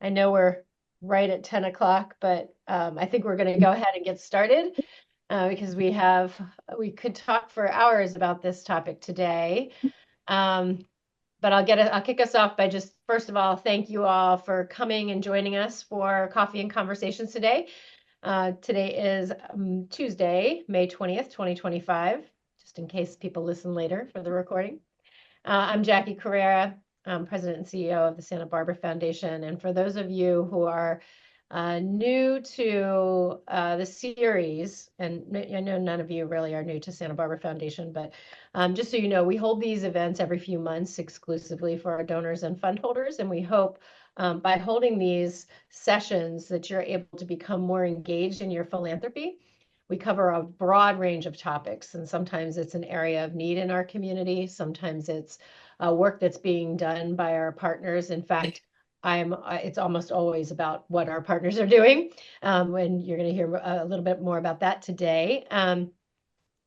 I know we're right at 10 o'clock, but I think we're going to go ahead and get started because we could talk for hours about this topic today. Um, but I'll kick us off by just first of all, thank you all for coming and joining us for Coffee and Conversations today. Today is Tuesday, May 20th, 2025, just in case people listen later for the recording. I'm Jackie Carrera, President and CEO of the Santa Barbara Foundation. And for those of you who are new to the series, and I know none of you really are new to Santa Barbara Foundation, but just so you know, we hold these events every few months exclusively for our donors and fund holders. And we hope by holding these sessions that you're able to become more engaged in your philanthropy. We cover a broad range of topics, and sometimes it's an area of need in our community. Sometimes it's work that's being done by our partners. In fact, it's almost always about what our partners are doing. And you're going to hear a little bit more about that today. And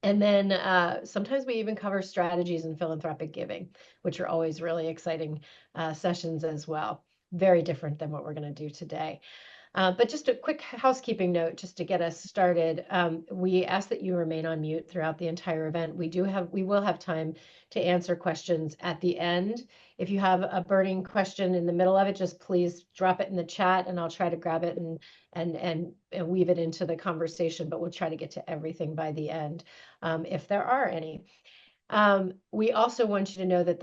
then sometimes we even cover strategies in philanthropic giving, which are always really exciting sessions as well. Very different than what we're going to do today. But just a quick housekeeping note, just to get us started. We ask that you remain on mute throughout the entire event. We will have time to answer questions at the end. If you have a burning question in the middle of it, just please drop it in the chat, and I'll try to grab it and weave it into the conversation. But we'll try to get to everything by the end, if there are any. We also want you to know that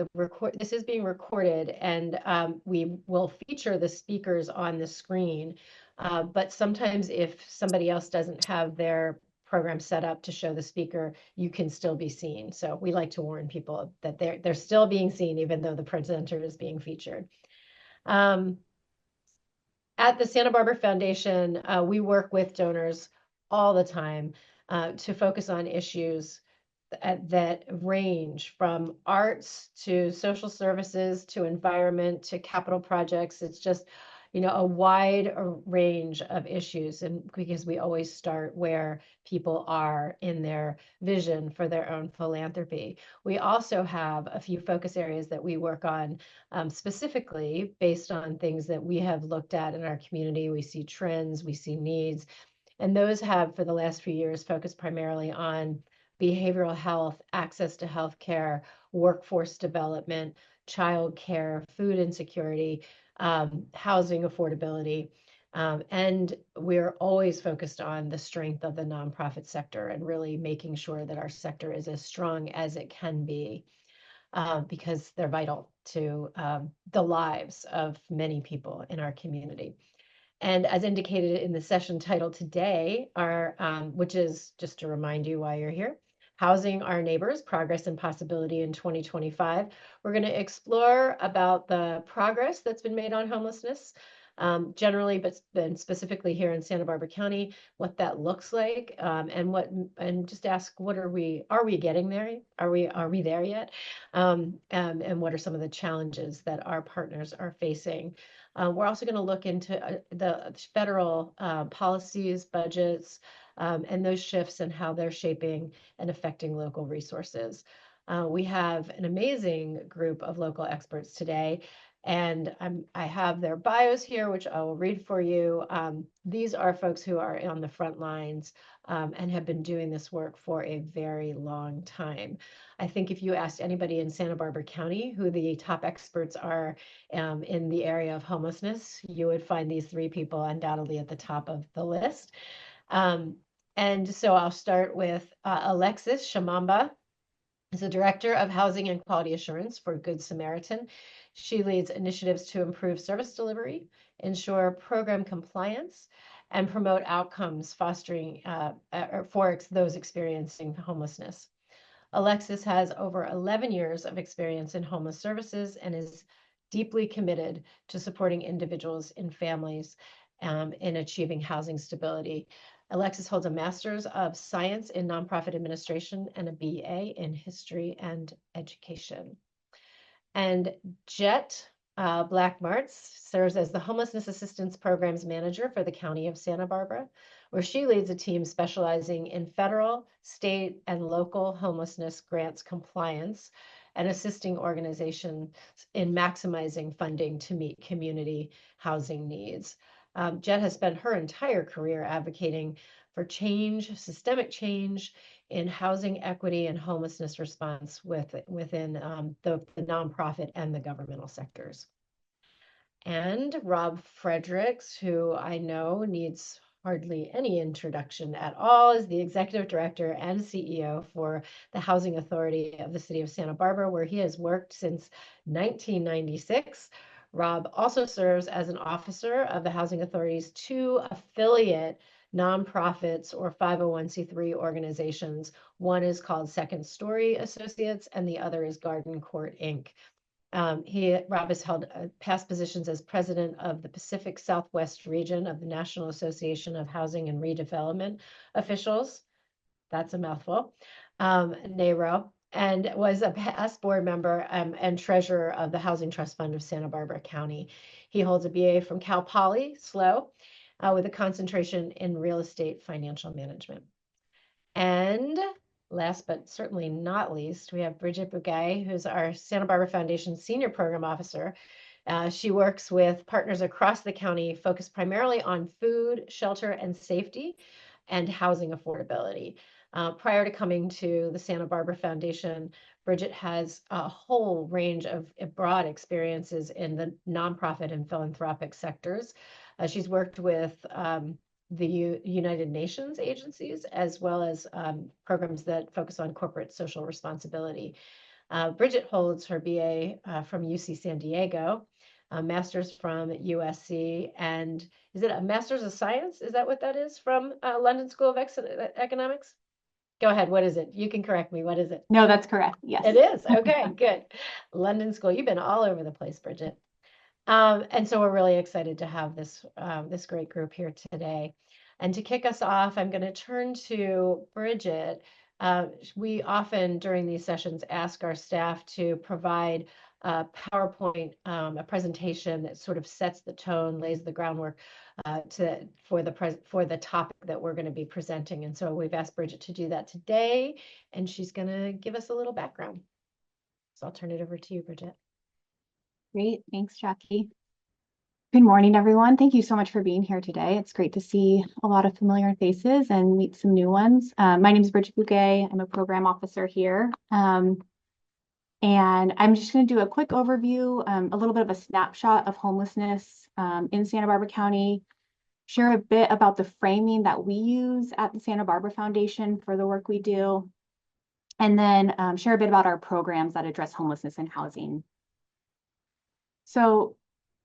this is being recorded, and we will feature the speakers on the screen. But sometimes if somebody else doesn't have their program set up to show the speaker, you can still be seen. So we like to warn people that they're still being seen, even though the presenter is being featured. At the Santa Barbara Foundation, we work with donors all the time to focus on issues that range from arts to social services to environment to capital projects. It's just, a wide range of issues. And because we always start where people are in their vision for their own philanthropy. We also have a few focus areas that we work on specifically based on things that we have looked at in our community. We see trends, we see needs, and those have for the last few years focused primarily on behavioral health, access to health care, workforce development, child care, food insecurity, housing affordability. And we're always focused on the strength of the nonprofit sector and really making sure that our sector is as strong as it can be, because they're vital to the lives of many people in our community. And as indicated in the session title today, which is just to remind you why you're here, Housing Our Neighbors, Progress and Possibility in 2025. We're going to explore about the progress that's been made on homelessness, generally, but specifically here in Santa Barbara County, what that looks like, and just ask, are we getting there? Are we there yet? And what are some of the challenges that our partners are facing? We're also going to look into the federal policies, budgets, and those shifts and how they're shaping and affecting local resources. We have an amazing group of local experts today, and I have their bios here, which I will read for you. These are folks who are on the front lines and have been doing this work for a very long time. I think if you asked anybody in Santa Barbara County who the top experts are in the area of homelessness, you would find these three people undoubtedly at the top of the list. And so I'll start with Alexis Shamamba, is the Director of Housing and Quality Assurance for Good Samaritan. She leads initiatives to improve service delivery, ensure program compliance, and promote outcomes fostering for those experiencing homelessness. Alexis has over 11 years of experience in homeless services and is deeply committed to supporting individuals and families in achieving housing stability. Alexis holds a Master's of Science in Nonprofit Administration and a BA in History and Education. And Jet Blackmartz serves as the Homelessness Assistance Programs Manager for the County of Santa Barbara, where she leads a team specializing in federal, state, and local homelessness grants compliance, and assisting organizations in maximizing funding to meet community housing needs. Jet has spent her entire career advocating for change, systemic change in housing equity and homelessness response within the nonprofit and the governmental sectors. And Rob Fredericks, who I know needs hardly any introduction at all, is the executive director and CEO for the Housing Authority of the City of Santa Barbara, where he has worked since 1996. Rob also serves as an officer of the Housing Authority's two affiliate nonprofits or 501c3 organizations. One is called Second Story Associates, and the other is Garden Court Inc. Rob has held past positions as president of the Pacific Southwest region of the National Association of Housing and Redevelopment Officials. That's a mouthful. NARO, and was a past board member and treasurer of the Housing Trust Fund of Santa Barbara County. He holds a BA from Cal Poly, SLO, with a concentration in real estate financial management. And last but certainly not least, we have Bridget Bugay, who's our Santa Barbara Foundation Senior Program Officer. She works with partners across the county, focused primarily on food, shelter, and safety, and housing affordability. Prior to coming to the Santa Barbara Foundation, Bridget has a whole range of broad experiences in the nonprofit and philanthropic sectors. She's worked with the United Nations agencies, as well as programs that focus on corporate social responsibility. Bridget holds her BA from UC San Diego, a master's from USC, and is it a master's of science? Is that what that is from London School of Economics? Go ahead, what is it? You can correct me, what is it? No, that's correct, yes. It is, okay, good. London School, you've been all over the place, Bridget. And so we're really excited to have this great group here today. And to kick us off, I'm going to turn to Bridget. We often during these sessions ask our staff to provide a PowerPoint, a presentation that sort of sets the tone, lays the groundwork for the topic that we're going to be presenting. And so we've asked Bridget to do that today, and she's going to give us a little background. So I'll turn it over to you, Bridget. Great, thanks, Jackie. Good morning, everyone. Thank you so much for being here today. It's great to see a lot of familiar faces and meet some new ones. My name is Bridget Bugay. I'm a program officer here. And I'm just going to do a quick overview, a little bit of a snapshot of homelessness in Santa Barbara County, share a bit about the framing that we use at the Santa Barbara Foundation for the work we do, and then share a bit about our programs that address homelessness and housing. So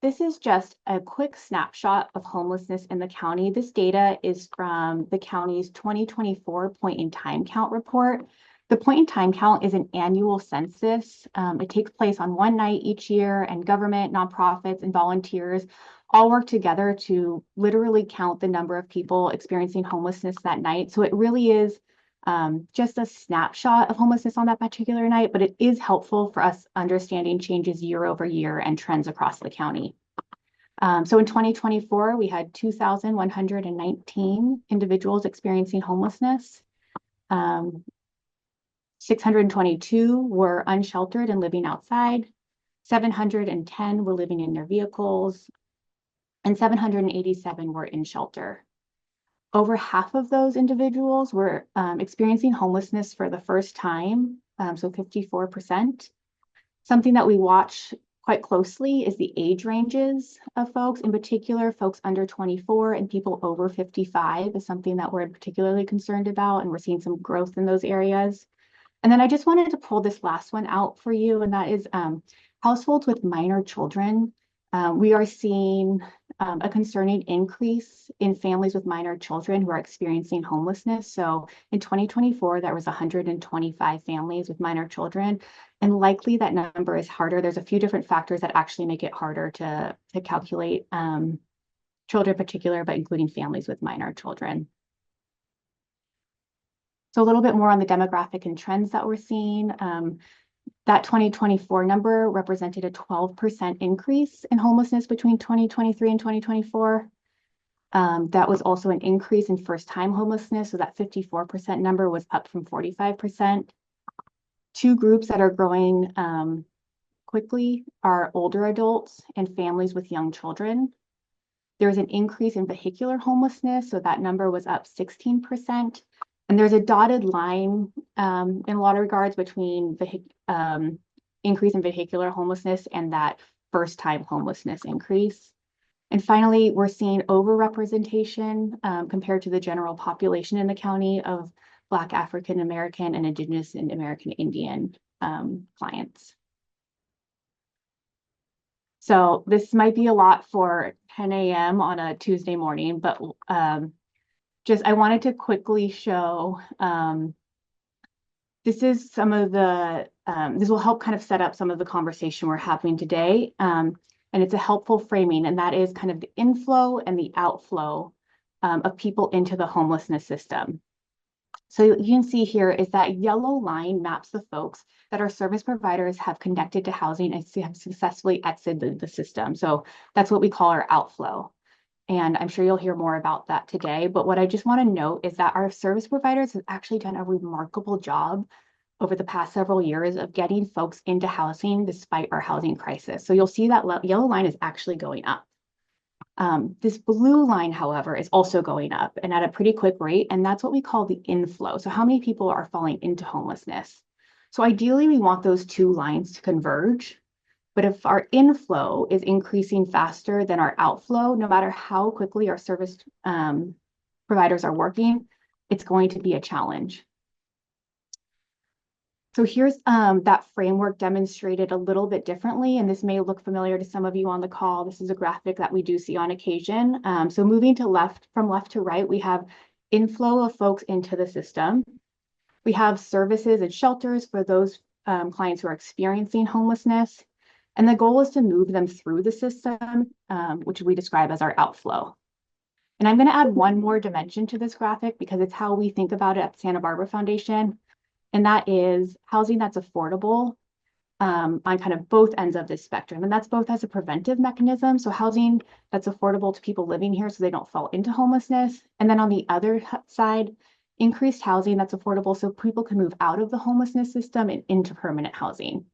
this is just a quick snapshot of homelessness in the county. This data is from the county's 2024 point in time count report. The point in time count is an annual census. It takes place on one night each year, and government, nonprofits, and volunteers all work together to literally count the number of people experiencing homelessness that night. So it really is just a snapshot of homelessness on that particular night, but it is helpful for us understanding changes year over year and trends across the county. So in 2024, we had 2,119 individuals experiencing homelessness. 622 were unsheltered and living outside. 710 were living in their vehicles, and 787 were in shelter. Over half of those individuals were experiencing homelessness for the first time, so 54%. Something that we watch quite closely is the age ranges of folks, in particular, folks under 24 and people over 55 is something that we're particularly concerned about, and we're seeing some growth in those areas. And then I just wanted to pull this last one out for you, and that is households with minor children. We are seeing a concerning increase in families with minor children who are experiencing homelessness. So in 2024, there was 125 families with minor children, and likely that number is harder. There's a few different factors that actually make it harder to calculate children in particular, but including families with minor children. So a little bit more on the demographic and trends that we're seeing. That 2024 number represented a 12% increase in homelessness between 2023 and 2024. That was also an increase in first-time homelessness, so that 54% number was up from 45%. Two groups that are growing quickly are older adults and families with young children. There's an increase in vehicular homelessness, so that number was up 16%. And there's a dotted line in a lot of regards between increase in vehicular homelessness and that first-time homelessness increase. And finally, we're seeing overrepresentation compared to the general population in the county of Black, African American, and Indigenous and American Indian clients. So this might be a lot for 10 a.m. on a Tuesday morning, but just I wanted to quickly show this is some of the, this will help kind of set up some of the conversation we're having today. And it's a helpful framing, and that is kind of the inflow and the outflow of people into the homelessness system. So you can see here is that yellow line maps the folks that our service providers have connected to housing and have successfully exited the system. So that's what we call our outflow. And I'm sure you'll hear more about that today. But what I just want to note is that our service providers have actually done a remarkable job over the past several years of getting folks into housing despite our housing crisis. So you'll see that yellow line is actually going up. This blue line, however, is also going up and at a pretty quick rate, and that's what we call the inflow. So how many people are falling into homelessness? So ideally, we want those two lines to converge. But if our inflow is increasing faster than our outflow, no matter how quickly our service providers are working, it's going to be a challenge. So here's that framework demonstrated a little bit differently, and this may look familiar to some of you on the call. This is a graphic that we do see on occasion. So moving to from left to right, we have inflow of folks into the system. We have services and shelters for those clients who are experiencing homelessness. And the goal is to move them through the system, which we describe as our outflow. And I'm going to add one more dimension to this graphic because it's how we think about it at the Santa Barbara Foundation. And that is housing that's affordable on kind of both ends of this spectrum. And that's both as a preventive mechanism. So housing that's affordable to people living here so they don't fall into homelessness. And then on the other side, increased housing that's affordable so people can move out of the homelessness system and into permanent housing.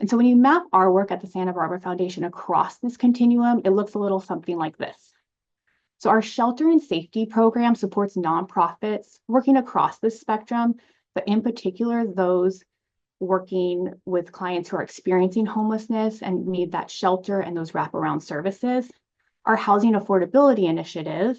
And so when you map our work at the Santa Barbara Foundation across this continuum, it looks a little something like this. So our shelter and safety program supports nonprofits working across this spectrum, but in particular, those working with clients who are experiencing homelessness and need that shelter and those wraparound services. Our housing affordability initiative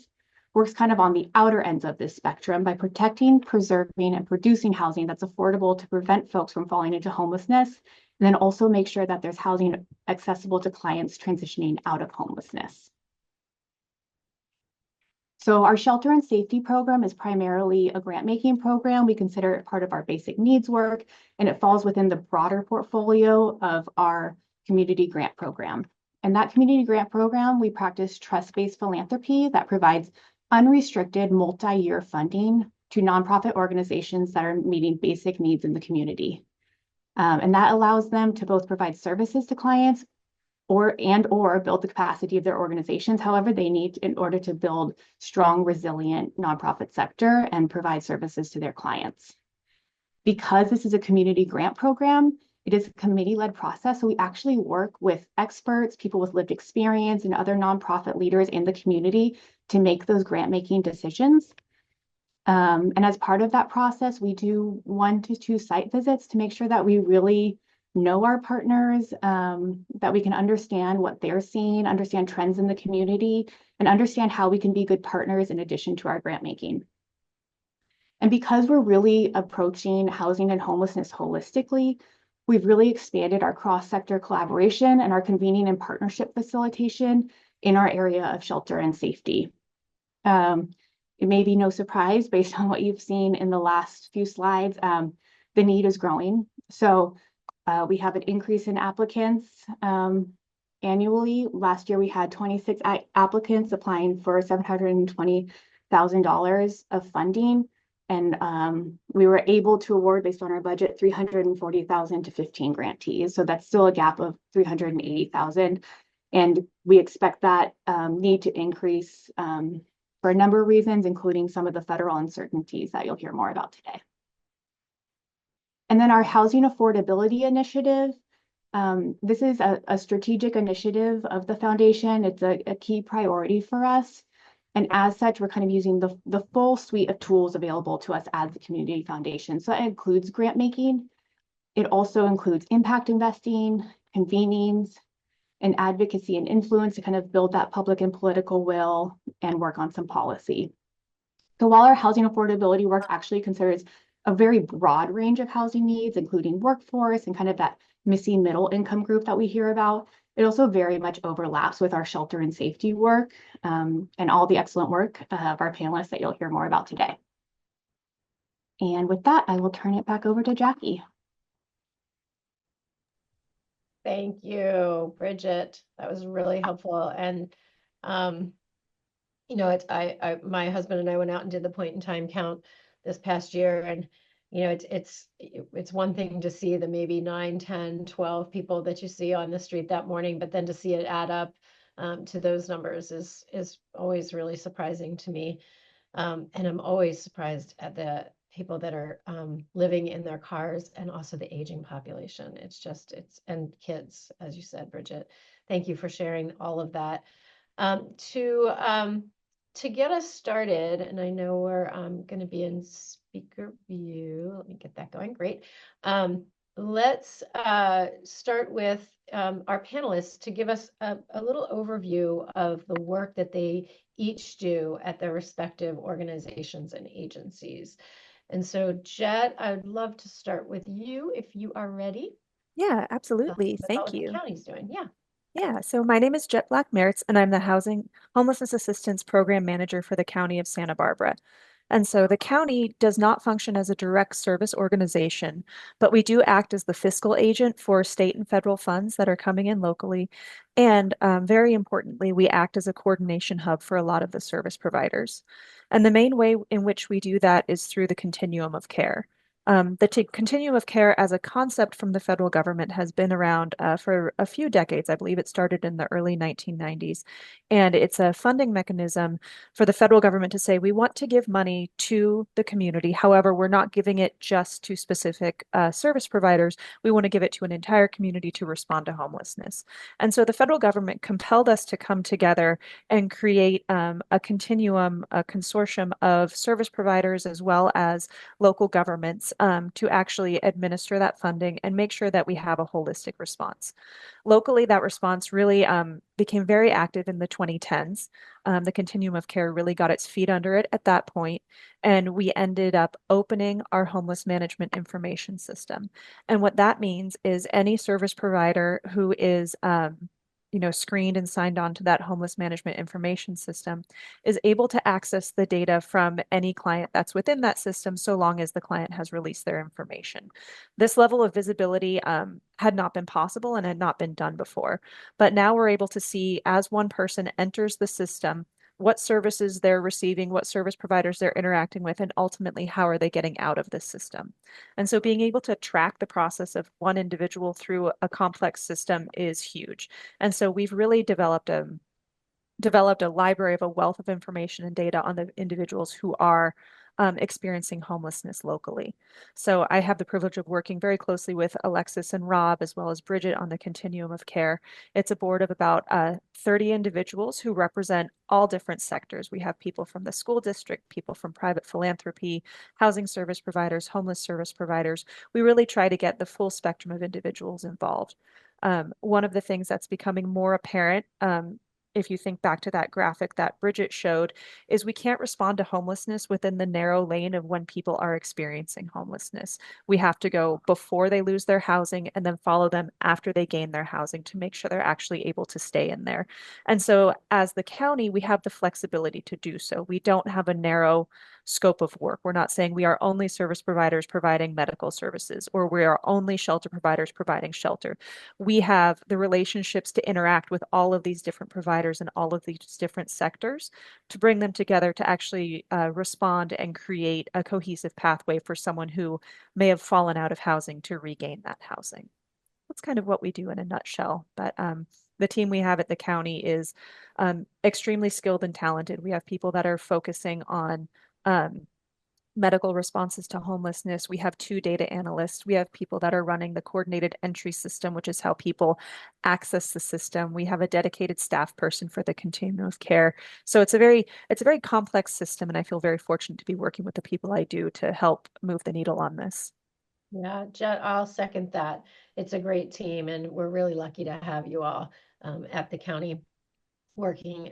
works kind of on the outer ends of this spectrum by protecting, preserving, and producing housing that's affordable to prevent folks from falling into homelessness, and then also make sure that there's housing accessible to clients transitioning out of homelessness. So our shelter and safety program is primarily a grant-making program. We consider it part of our basic needs work, and it falls within the broader portfolio of our community grant program. And that community grant program, we practice trust-based philanthropy that provides unrestricted multi-year funding to nonprofit organizations that are meeting basic needs in the community. And that allows them to both provide services to clients or build the capacity of their organizations, however they need in order to build strong, resilient nonprofit sector and provide services to their clients. Because this is a community grant program, it is a committee-led process. So we actually work with experts, people with lived experience, and other nonprofit leaders in the community to make those grant-making decisions. And as part of that process, we do 1 to 2 site visits to make sure that we really know our partners, that we can understand what they're seeing, understand trends in the community, and understand how we can be good partners in addition to our grant making. And because we're really approaching housing and homelessness holistically, we've really expanded our cross-sector collaboration and our convening and partnership facilitation in our area of shelter and safety. It may be no surprise based on what you've seen in the last few slides, the need is growing. So we have an increase in applicants annually. Last year, we had 26 applicants applying for $720,000 of funding. And we were able to award, based on our budget, $340,000 to 15 grantees. So that's still a gap of $380,000. And we expect that need to increase for a number of reasons, including some of the federal uncertainties that you'll hear more about today. And then our housing affordability initiative. This is a strategic initiative of the foundation. It's a key priority for us. And as such, we're kind of using the full suite of tools available to us as a community foundation. So that includes grant making. It also includes impact investing, convenings, and advocacy and influence to kind of build that public and political will and work on some policy. So while our housing affordability work actually considers a very broad range of housing needs, including workforce and kind of that missing middle income group that we hear about, it also very much overlaps with our shelter and safety work and all the excellent work of our panelists that you'll hear more about today. And with that, I will turn it back over to Jackie. Thank you, Bridget. That was really helpful. And you know, my husband and I went out and did the point in time count this past year, and you know, it's one thing to see the maybe 9, 10, 12 people that you see on the street that morning, but then to see it add up to those numbers is always really surprising to me. And I'm always surprised at the people that are living in their cars and also the aging population. And kids, as you said, Bridget. Thank you for sharing all of that. Um, to um, to get us started, and I know we're going to be in speaker view. Let me get that going. Great. Let's start with our panelists to give us a little overview of the work that they each do at their respective organizations and agencies. And so, Jet, I'd love to start with you if you are ready. Yeah, Tell absolutely. us about Thank what the you. county's doing. Yeah. Yeah, so my name is Jet Black Merritz, and I'm the Housing Homelessness Assistance Program Manager for the County of Santa Barbara. And so the county does not function as a direct service organization, but we do act as the fiscal agent for state and federal funds that are coming in locally. And very importantly, we act as a coordination hub for a lot of the service providers. And the main way in which we do that is through the continuum of care. The continuum of care as a concept from the federal government has been around for a few decades. I believe it started in the early 1990s. And it's a funding mechanism for the federal government to say, we want to give money to the community. However, we're not giving it just to specific service providers. We want to give it to an entire community to respond to homelessness. And so the federal government compelled us to come together and create a continuum, a consortium of service providers as well as local governments to actually administer that funding and make sure that we have a holistic response. Locally, that response really became very active in the 2010s. The continuum of care really got its feet under it at that point, and we ended up opening our homeless management information system. And what that means is any service provider who is screened and signed on to that homeless management information system is able to access the data from any client that's within that system so long as the client has released their information. This level of visibility had not been possible and had not been done before. But now we're able to see as one person enters the system, what services they're receiving, what service providers they're interacting with, and ultimately how are they getting out of this system. And so being able to track the process of one individual through a complex system is huge. And so we've really developed a library of a wealth of information and data on the individuals who are experiencing homelessness locally. So I have the privilege of working very closely with Alexis and Rob, as well as Bridget, on the continuum of care. It's a board of about 30 individuals who represent all different sectors. We have people from the school district, people from private philanthropy, housing service providers, homeless service providers. We really try to get the full spectrum of individuals involved. One of the things that's becoming more apparent if you think back to that graphic that Bridget showed, is we can't respond to homelessness within the narrow lane of when people are experiencing homelessness. We have to go before they lose their housing and then follow them after they gain their housing to make sure they're actually able to stay in there. And so as the county, we have the flexibility to do so. We don't have a narrow scope of work. We're not saying we are only service providers providing medical services or we are only shelter providers providing shelter. We have the relationships to interact with all of these different providers in all of these different sectors to bring them together to actually respond and create a cohesive pathway for someone who may have fallen out of housing to regain that housing. That's kind of what we do in a nutshell. But the team we have at the county is extremely skilled and talented. We have people that are focusing on um, medical responses to homelessness. We have 2 data analysts. We have people that are running the coordinated entry system, which is how people access the system. We have a dedicated staff person for the continuum of care. So it's a very complex system, and I feel very fortunate to be working with the people I do to help move the needle on this. Yeah, Jet, I'll second that. It's a great team, and we're really lucky to have you all at the county working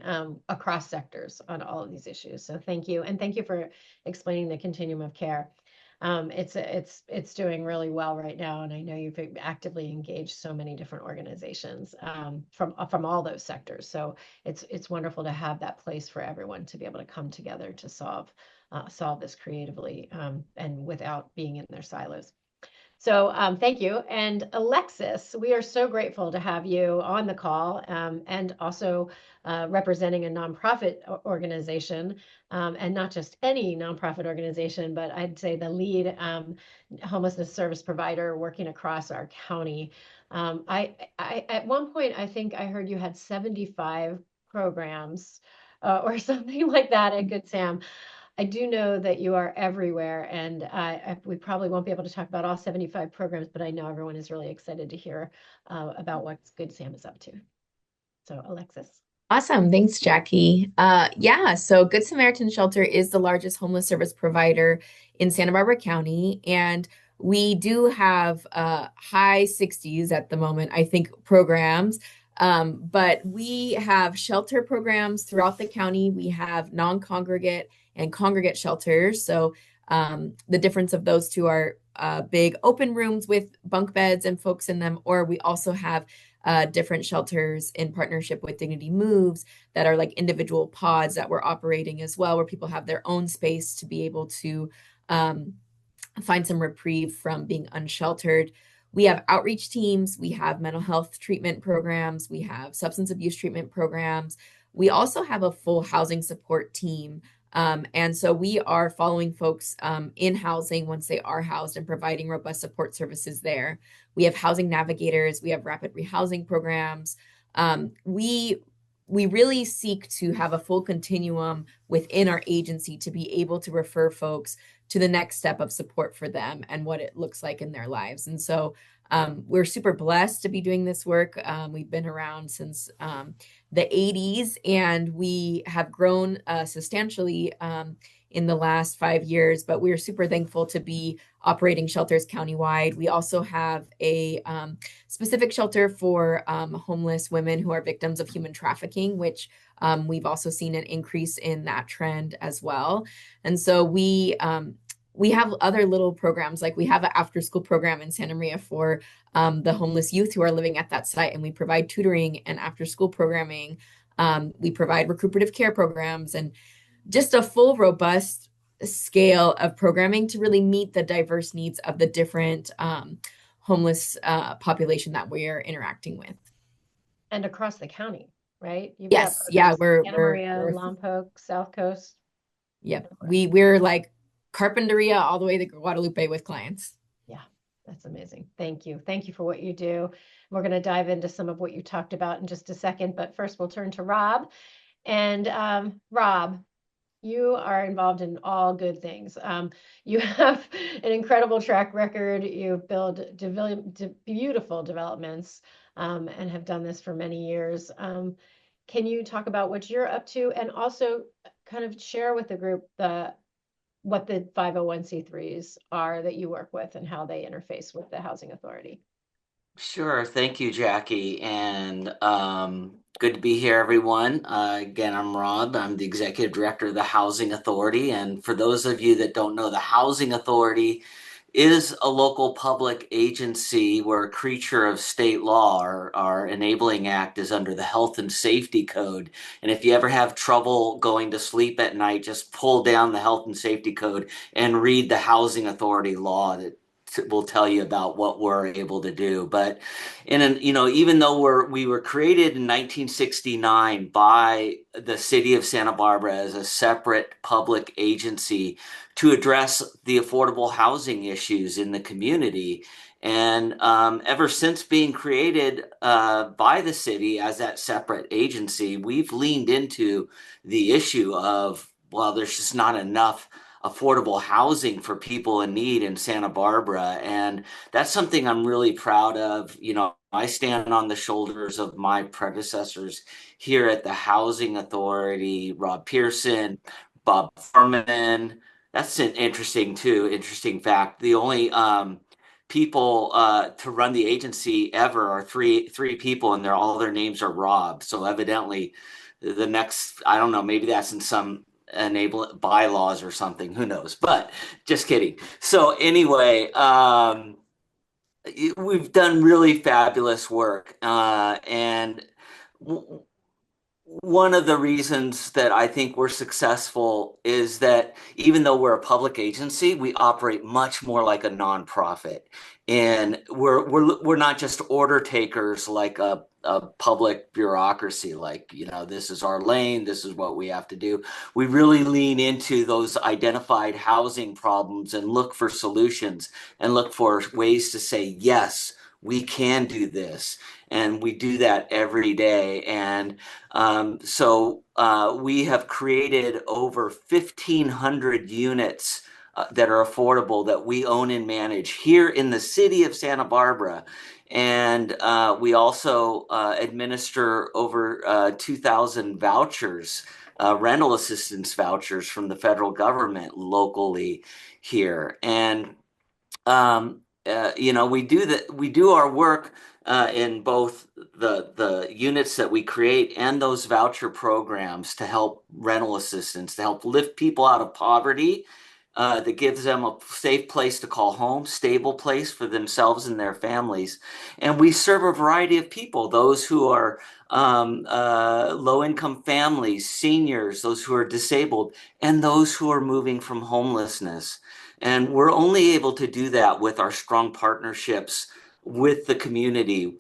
across sectors on all of these issues. So thank you, and thank you for explaining the continuum of care. It's doing really well right now, and I know you've actively engaged so many different organizations from all those sectors. So it's wonderful to have that place for everyone to be able to come together to solve this creatively and without being in their silos. So thank you. And Alexis, we are so grateful to have you on the call and also representing a nonprofit organization and not just any nonprofit organization, but I'd say the lead homelessness service provider working across our county. At one point, I think I heard you had 75 programs or something like that at Good Sam. I do know that you are everywhere, and we probably won't be able to talk about all 75 programs, but I know everyone is really excited to hear about what Good Sam is up to. So, Alexis. Awesome. Thanks, Jackie. Yeah, so Good Samaritan Shelter is the largest homeless service provider in Santa Barbara County, and we do have high 60s at the moment, I think, programs. But we have shelter programs throughout the county. We have non-congregate and congregate shelters. So the difference of those two are big open rooms with bunk beds and folks in them, or we also have different shelters in partnership with Dignity Moves that are like individual pods that we're operating as well, where people have their own space to be able to find some reprieve from being unsheltered. We have outreach teams, we have mental health treatment programs, we have substance abuse treatment programs. We also have a full housing support team. And so we are following folks in housing once they are housed and providing robust support services there. We have housing navigators, we have rapid rehousing programs. We really seek to have a full continuum within our agency to be able to refer folks to the next step of support for them and what it looks like in their lives. And so we're super blessed to be doing this work. We've been around since the 80s, and we have grown substantially in the last 5 years, but we're super thankful to be operating shelters countywide. We also have a specific shelter for homeless women who are victims of human trafficking, which we've also seen an increase in that trend as well. And so we have other little programs, like we have an after school program in Santa Maria for the homeless youth who are living at that site, and we provide tutoring and after school programming. We provide recuperative care programs and just a full, robust scale of programming to really meet the diverse needs of the different homeless population that we're interacting with. And across the county, right? You've Yes, got yeah, Santa Maria, Lompoc, South Coast. Yep, we're like Carpinteria all the way to Guadalupe with clients. Yeah, that's amazing. Thank you. Thank you for what you do. We're going to dive into some of what you talked about in just a second, but first we'll turn to Rob. And Rob, you are involved in all good things. You have an incredible track record. You've built beautiful developments and have done this for many years. Can you talk about what you're up to and also kind of share with the group what the 501c3s are that you work with and how they interface with the Housing Authority? Sure. Thank you, Jackie. And good to be here, everyone. Again, I'm Rob. I'm the Executive Director of the Housing Authority. And for those of you that don't know, the Housing Authority is a local public agency. We're a creature of state law. Our enabling act is under the Health and Safety Code. And if you ever have trouble going to sleep at night, just pull down the Health and Safety Code and read the Housing Authority law that will tell you about what we're able to do. But even though we were created in 1969 by the city of Santa Barbara as a separate public agency to address the affordable housing issues in the community. And ever since being created by the city as that separate agency, we've leaned into the issue of, well, there's just not enough affordable housing for people in need in Santa Barbara. And that's something I'm really proud of. I stand on the shoulders of my predecessors here at the Housing Authority, Rob Pearson, Bob Furman. That's an interesting fact. The only people to run the agency ever are three people, and all their names are Rob. So evidently, the next, I don't know, maybe that's in some enable bylaws or something. Who knows? But just kidding. So anyway, we've done really fabulous work, and one of the reasons that I think we're successful is that even though we're a public agency, we operate much more like a nonprofit. And we're not just order takers like a public bureaucracy, like, this is our lane, this is what we have to do. We really lean into those identified housing problems and look for solutions and look for ways to say, yes, we can do this. And we do that every day. And so we have created over 1,500 units that are affordable that we own and manage here in the city of Santa Barbara. And we also administer over 2,000 vouchers, rental assistance vouchers from the federal government locally here. And we do our work in both the units that we create and those voucher programs to help rental assistance, to help lift people out of poverty, that gives them a safe place to call home, stable place for themselves and their families. And we serve a variety of people, those who are low-income families, seniors, those who are disabled, and those who are moving from homelessness. And we're only able to do that with our strong partnerships with the community,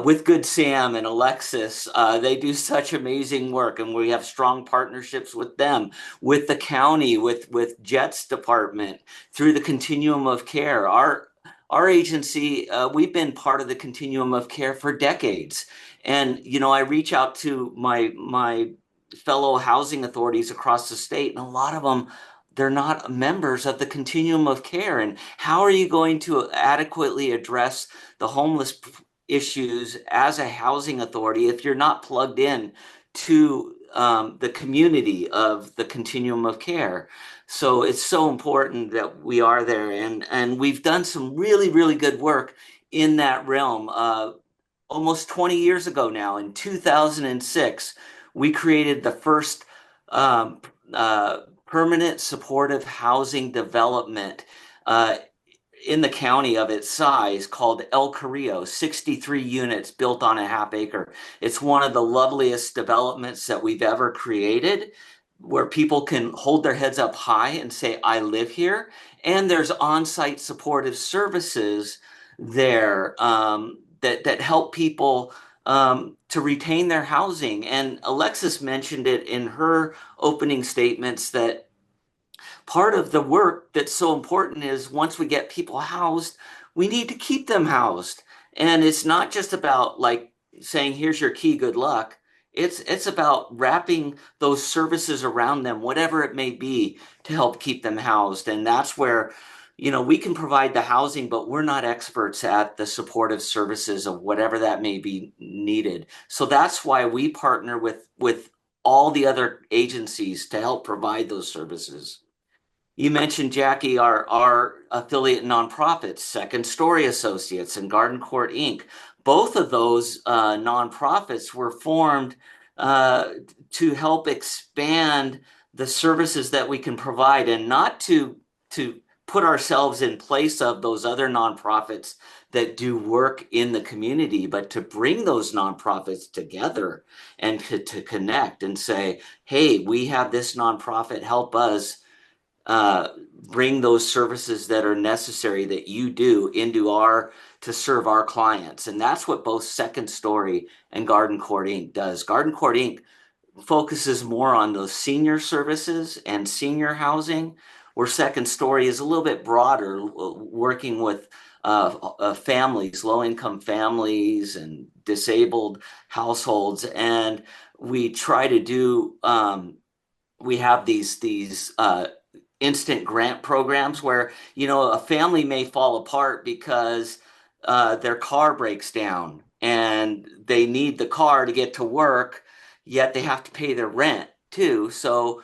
with Good Sam and Alexis. They do such amazing work, and we have strong partnerships with them, with the county, with Jet's department, through the continuum of care. Our agency, we've been part of the continuum of care for decades. And, I reach out to my fellow housing authorities across the state, and a lot of them, they're not members of the continuum of care. And how are you going to adequately address the homeless issues as a housing authority if you're not plugged in to the community of the continuum of care? So it's so important that we are there. And we've done some really, really good work in that realm. Almost 20 years ago now, in 2006, we created the first um, permanent supportive housing development in the county of its size, called El Carrillo, 63 units built on a half acre. It's one of the loveliest developments that we've ever created, where people can hold their heads up high and say, I live here. And there's on-site supportive services there that help people to retain their housing. And Alexis mentioned it in her opening statements that part of the work that's so important is once we get people housed, we need to keep them housed. And it's not just about like saying, here's your key, good luck. It's about wrapping those services around them, whatever it may be, to help keep them housed. And that's where, we can provide the housing, but we're not experts at the supportive services of whatever that may be needed. So that's why we partner with all the other agencies to help provide those services. You mentioned, Jackie, our affiliate nonprofits, Second Story Associates and Garden Court Inc. Both of those nonprofits were formed to help expand the services that we can provide, and not to put ourselves in place of those other nonprofits that do work in the community, but to bring those nonprofits together and to connect and say, hey, we have this nonprofit, help us bring those services that are necessary that you do to serve our clients. And that's what both Second Story and Garden Court Inc. does. Garden Court Inc. focuses more on those senior services and senior housing, where Second Story is a little bit broader, working with families, low-income families and disabled households. And we try to do, we have these instant grant programs where, a family may fall apart because their car breaks down and they need the car to get to work, yet they have to pay their rent too. So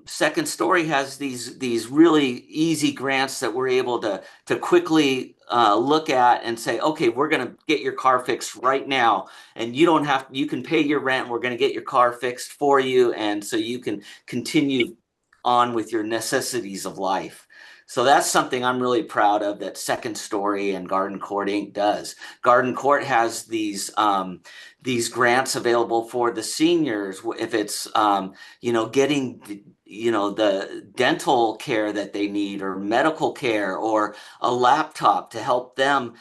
Second Story has these really easy grants that we're able to quickly look at and say, okay, we're going to get your car fixed right now, and you can pay your rent. We're going to get your car fixed for you, and so you can continue on with your necessities of life. So that's something I'm really proud of that Second Story and Garden Court Inc. does. Garden Court has these grants available for the seniors if it's getting the dental care that they need, or medical care, or a laptop to help them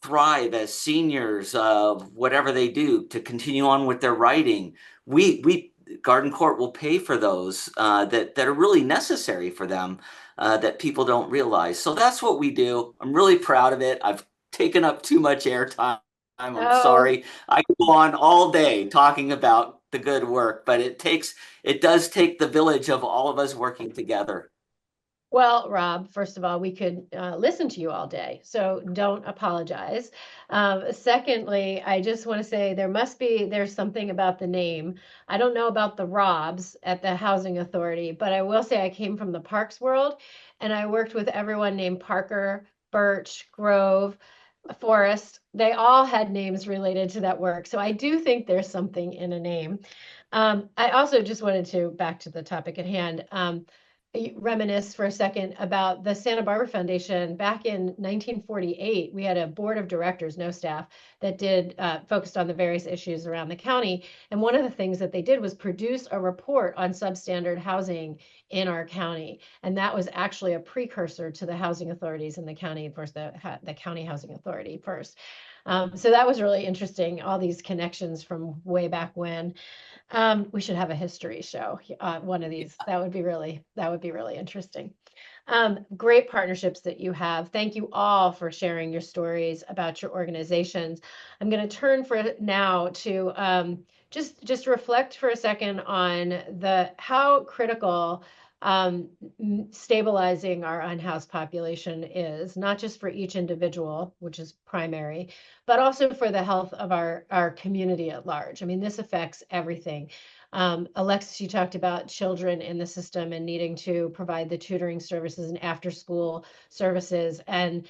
thrive as seniors of whatever they do to continue on with their writing. We Garden Court will pay for those that are really necessary for them, that people don't realize. So that's what we do. I'm really proud of it. I've taken up too much airtime. I'm Oh, sorry. I could go on all day talking about the good work, but it does take the village of all of us working together. well, Rob, first of all, we could listen to you all day, so don't apologize. Secondly, I just want to say there's something about the name. I don't know about the Robs at the Housing Authority, but I will say I came from the parks world, and I worked with everyone named Parker, Birch, Grove, Forest. They all had names related to that work, so I do think there's something in a name. I also just wanted to, back to the topic at hand, reminisce for a second about the Santa Barbara Foundation. Back in 1948, we had a board of directors, no staff, that did focused on the various issues around the county. And one of the things that they did was produce a report on substandard housing in our county. And that was actually a precursor to the housing authorities in the county, of course, the county housing authority first. So that was really interesting, all these connections from way back when. We should have a history show, one of these. That would be really interesting. Great partnerships that you have. Thank you all for sharing your stories about your organizations. I'm going to turn for now to just reflect for a second on the how critical stabilizing our unhoused population is, not just for each individual, which is primary, but also for the health of our community at large. I mean, this affects everything. Alexis, you talked about children in the system and needing to provide the tutoring services and after school services. And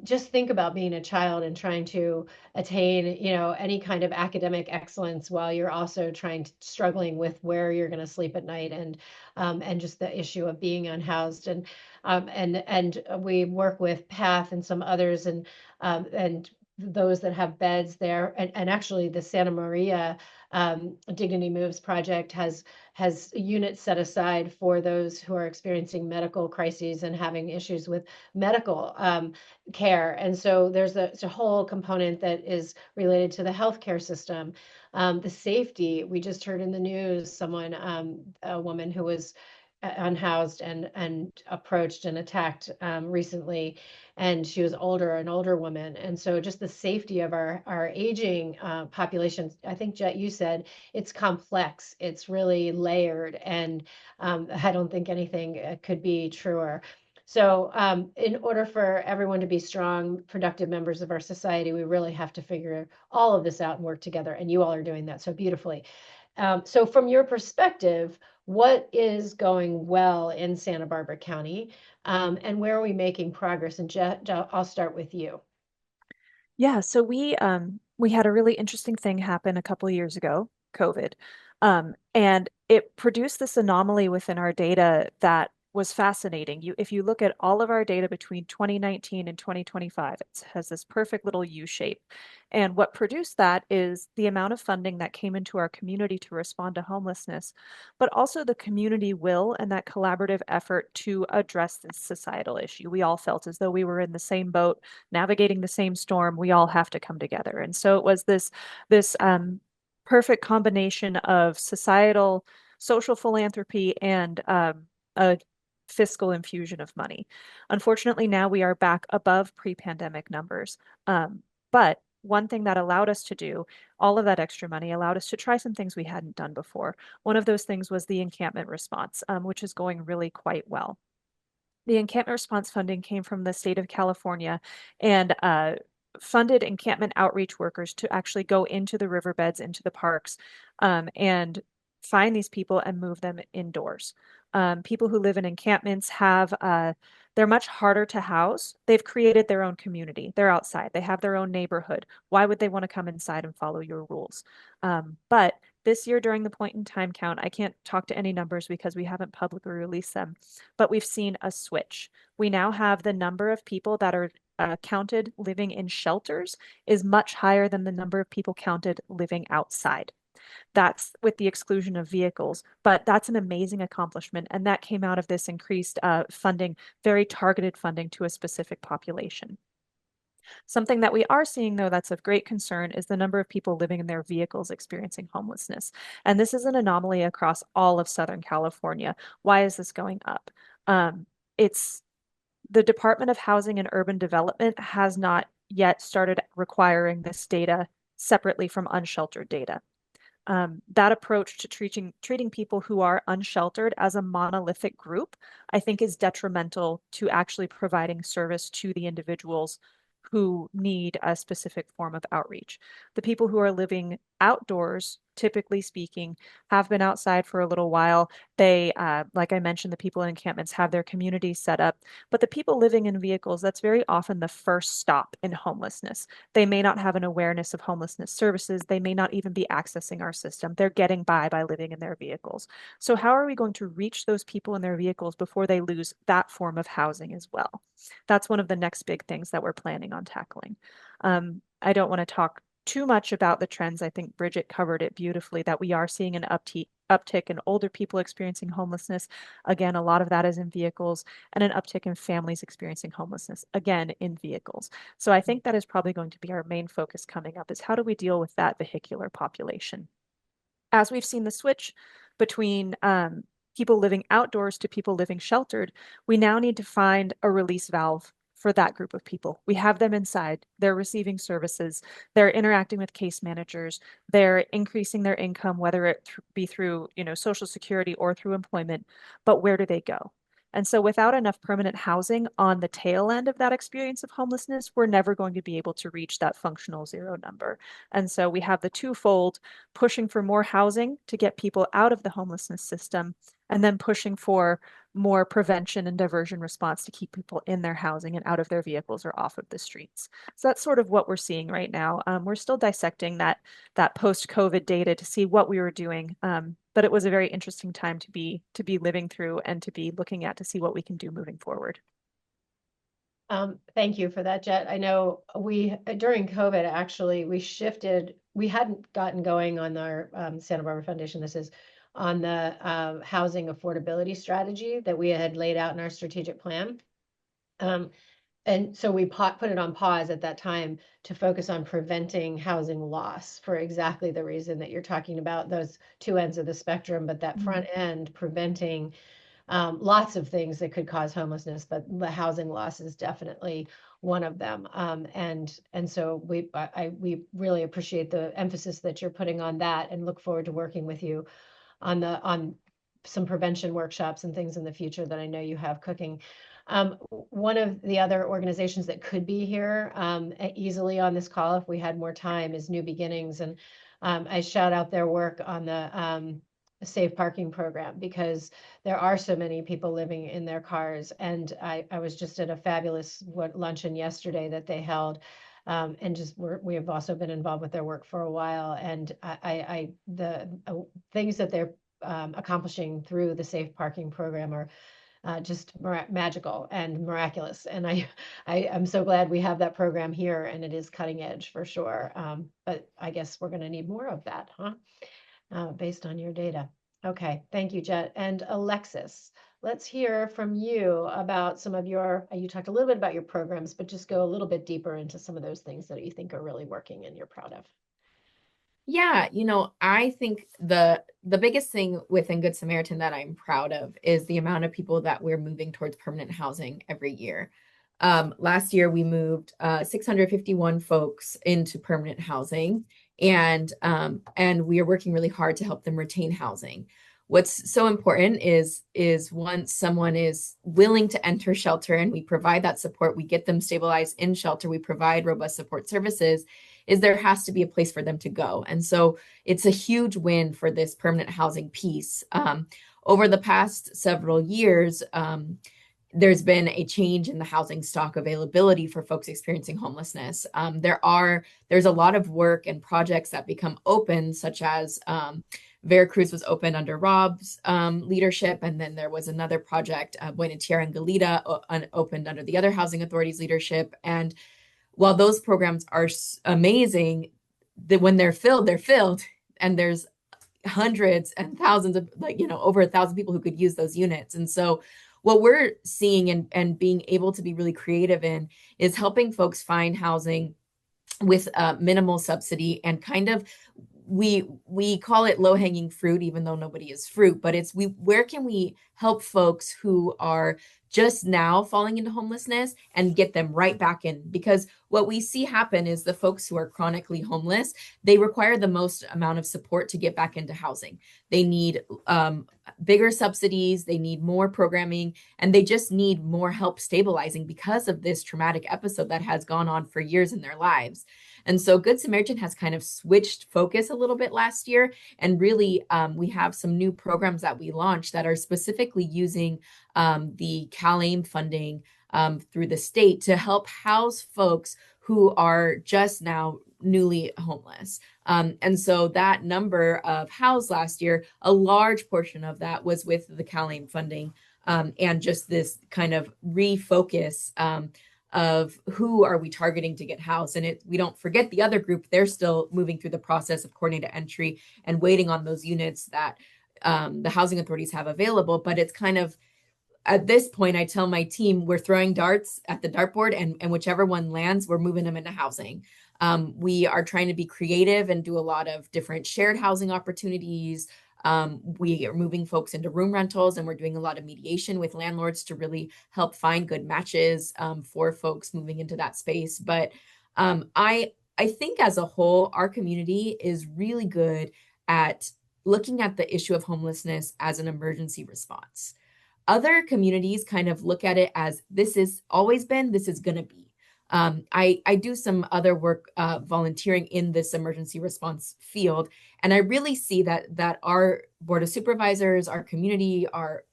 just think about being a child and trying to attain, any kind of academic excellence while you're also struggling with where you're going to sleep at night, and just the issue of being unhoused. And we work with PATH and some others, and those that have beds there. And actually the Santa Maria Dignity Moves project has units set aside for those who are experiencing medical crises and having issues with medical care. And so there's a whole component that is related to the healthcare system. The safety, we just heard in the news, a woman who was unhoused and approached and attacked recently, and she was an older woman. And so just the safety of our aging population, I think, Jet, you said it's complex, it's really layered, and I don't think anything could be truer. So in order for everyone to be strong, productive members of our society, we really have to figure all of this out and work together. And you all are doing that so beautifully. So from your perspective, what is going well in Santa Barbara County, and where are we making progress? And Jet, I'll start with you. Yeah, so we had a really interesting thing happen a couple of years ago, COVID. And it produced this anomaly within our data that was fascinating. If you look at all of our data between 2019 and 2025, it has this perfect little U shape. And what produced that is the amount of funding that came into our community to respond to homelessness, but also the community will and that collaborative effort to address this societal issue. We all felt as though we were in the same boat, navigating the same storm. We all have to come together. And so it was this perfect combination of societal, social philanthropy, and a fiscal infusion of money. Unfortunately, now we are back above pre-pandemic numbers. But one thing that allowed us to do all of that extra money allowed us to try some things we hadn't done before. One of those things was the encampment response, which is going really quite well. The encampment response funding came from the state of California and funded encampment outreach workers to actually go into the riverbeds, into the parks, and find these people and move them indoors. People who live in encampments they're much harder to house. They've created their own community. They're outside. They have their own neighborhood. Why would they want to come inside and follow your rules? But this year, during the point in time count, I can't talk to any numbers because we haven't publicly released them, but we've seen a switch. We now have the number of people that are counted living in shelters is much higher than the number of people counted living outside. That's with the exclusion of vehicles, but that's an amazing accomplishment. And that came out of this increased funding, very targeted funding to a specific population. Something that we are seeing, though, that's of great concern is the number of people living in their vehicles experiencing homelessness. And this is an anomaly across all of Southern California. Why is this going up? It's the Department of Housing and Urban Development has not yet started requiring this data separately from unsheltered data. That approach to treating people who are unsheltered as a monolithic group, I think, is detrimental to actually providing service to the individuals who need a specific form of outreach. The people who are living outdoors, typically speaking, have been outside for a little while. They, like I mentioned, the people in encampments have their communities set up, but the people living in vehicles, that's very often the first stop in homelessness. They may not have an awareness of homelessness services. They may not even be accessing our system. They're getting by living in their vehicles. So how are we going to reach those people in their vehicles before they lose that form of housing as well? That's one of the next big things that we're planning on tackling. I don't want to talk too much about the trends. I think Bridget covered it beautifully, that we are seeing an uptick in older people experiencing homelessness. Again, a lot of that is in vehicles, and an uptick in families experiencing homelessness, again, in vehicles. So I think that is probably going to be our main focus coming up, is how do we deal with that vehicular population? As we've seen the switch between people living outdoors to people living sheltered, we now need to find a release valve for that group of people. We have them inside, they're receiving services, they're interacting with case managers, they're increasing their income, whether it be through, Social Security or through employment, but where do they go? And so without enough permanent housing on the tail end of that experience of homelessness, we're never going to be able to reach that functional zero number. And so we have the twofold: pushing for more housing to get people out of the homelessness system, and then pushing for more prevention and diversion response to keep people in their housing and out of their vehicles or off of the streets. So that's sort of what we're seeing right now. We're still dissecting that post-COVID data to see what we were doing, but it was a very interesting time to be living through and to be looking at to see what we can do moving forward. Thank you for that, Jet. I know during COVID, actually, we hadn't gotten going on our Santa Barbara Foundation. This is on the housing affordability strategy that we had laid out in our strategic plan. And so we put it on pause at that time to focus on preventing housing loss for exactly the reason that you're talking about, those two ends of the spectrum, but that front end preventing lots of things that could cause homelessness, but the housing loss is definitely one of them. And so we really appreciate the emphasis that you're putting on that, and look forward to working with you on some prevention workshops and things in the future that I know you have cooking. One of the other organizations that could be here easily on this call if we had more time is New Beginnings, and I shout out their work on the safe parking program, because there are so many people living in their cars. And I was just at a fabulous luncheon yesterday that they held, and we have also been involved with their work for a while. And the things that they're accomplishing through the safe parking program are just magical and miraculous. And I'm so glad we have that program here, and it is cutting edge for sure. But I guess we're going to need more of that, huh? Based on your data. Okay, thank you, Jet. And Alexis, let's hear from you about some of you talked a little bit about your programs, but just go a little bit deeper into some of those things that you think are really working and you're proud of. Yeah, I think the biggest thing within Good Samaritan that I'm proud of is the amount of people that we're moving towards permanent housing every year. Last year we moved 651 folks into permanent housing, and we are working really hard to help them retain housing. What's so important is once someone is willing to enter shelter and we provide that support, we get them stabilized in shelter, we provide robust support services, is there has to be a place for them to go. And so it's a huge win for this permanent housing piece. Over the past several years, there's been a change in the housing stock availability for folks experiencing homelessness. There's a lot of work and projects that become open, such as Veracruz was opened under Rob's leadership, and then there was another project, Buena Tierra and Goleta, opened under the other housing authorities' leadership. And while those programs are amazing, that when they're filled, and there's hundreds and thousands of, like, over 1,000 people who could use those units. And so what we're seeing and being able to be really creative in is helping folks find housing with minimal subsidy, and kind of we call it low-hanging fruit, even though nobody is fruit, but it's where can we help folks who are just now falling into homelessness and get them right back in? Because what we see happen is the folks who are chronically homeless, they require the most amount of support to get back into housing. They need bigger subsidies, they need more programming, and they just need more help stabilizing because of this traumatic episode that has gone on for years in their lives. And so Good Samaritan has kind of switched focus a little bit last year. And really, we have some new programs that we launched that are specifically using the CalAIM funding through the state to help house folks who are just now newly homeless. And so that number of housed last year, a large portion of that was with the CalAIM funding, and just this kind of refocus of who are we targeting to get housed. And we don't forget the other group, they're still moving through the process of coordinated entry and waiting on those units that the housing authorities have available. But it's kind of, at this point, I tell my team, we're throwing darts at the dartboard, and whichever one lands, we're moving them into housing. We are trying to be creative and do a lot of different shared housing opportunities. We are moving folks into room rentals, and we're doing a lot of mediation with landlords to really help find good matches for folks moving into that space. But I think as a whole, our community is really good at looking at the issue of homelessness as an emergency response. Other communities kind of look at it as this is always been, this is going to be. I do some other work volunteering in this emergency response field, and I really see that our board of supervisors, our community,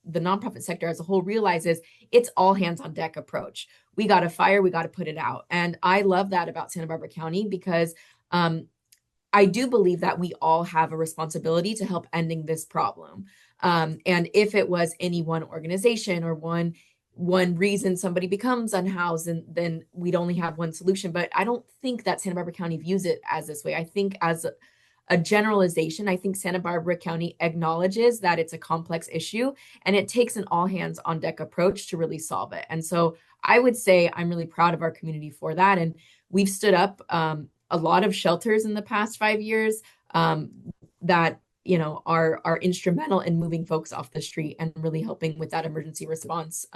the nonprofit sector as a whole realizes it's all hands on deck approach. We got a fire, we got to put it out. And I love that about Santa Barbara County, because I do believe that we all have a responsibility to help ending this problem. And if it was any one organization or one reason somebody becomes unhoused, and then we'd only have one solution. But I don't think that Santa Barbara County views it as this way. I think as a generalization, I think Santa Barbara County acknowledges that it's a complex issue, and it takes an all hands on deck approach to really solve it. And so I would say I'm really proud of our community for that. And we've stood up a lot of shelters in the past 5 years that are instrumental in moving folks off the street and really helping with that emergency response.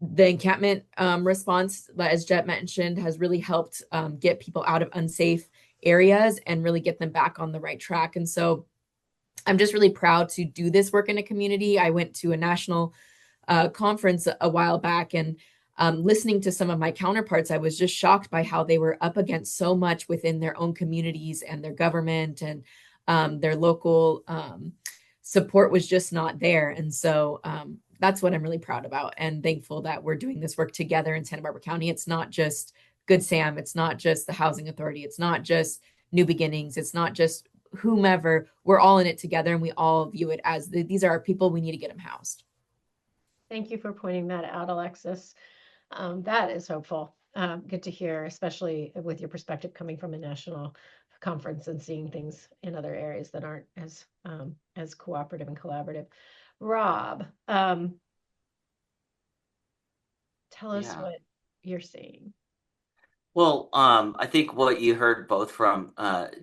The encampment response, as Jet mentioned, has really helped get people out of unsafe areas and really get them back on the right track. And so I'm just really proud to do this work in a community. I went to a national conference a while back, and listening to some of my counterparts, I was just shocked by how they were up against so much within their own communities and their government, and their local support was just not there. And so that's what I'm really proud about and thankful that we're doing this work together in Santa Barbara County. It's not just Good Sam. It's not just the Housing Authority. It's not just New Beginnings. It's not just whomever. We're all in it together, and we all view it as these are our people. We need to get them housed. Thank you for pointing that out, Alexis. That is hopeful. Good to hear, especially with your perspective coming from a national conference and seeing things in other areas that aren't as cooperative and collaborative. Rob, tell us what you're seeing. Well, I think what you heard both from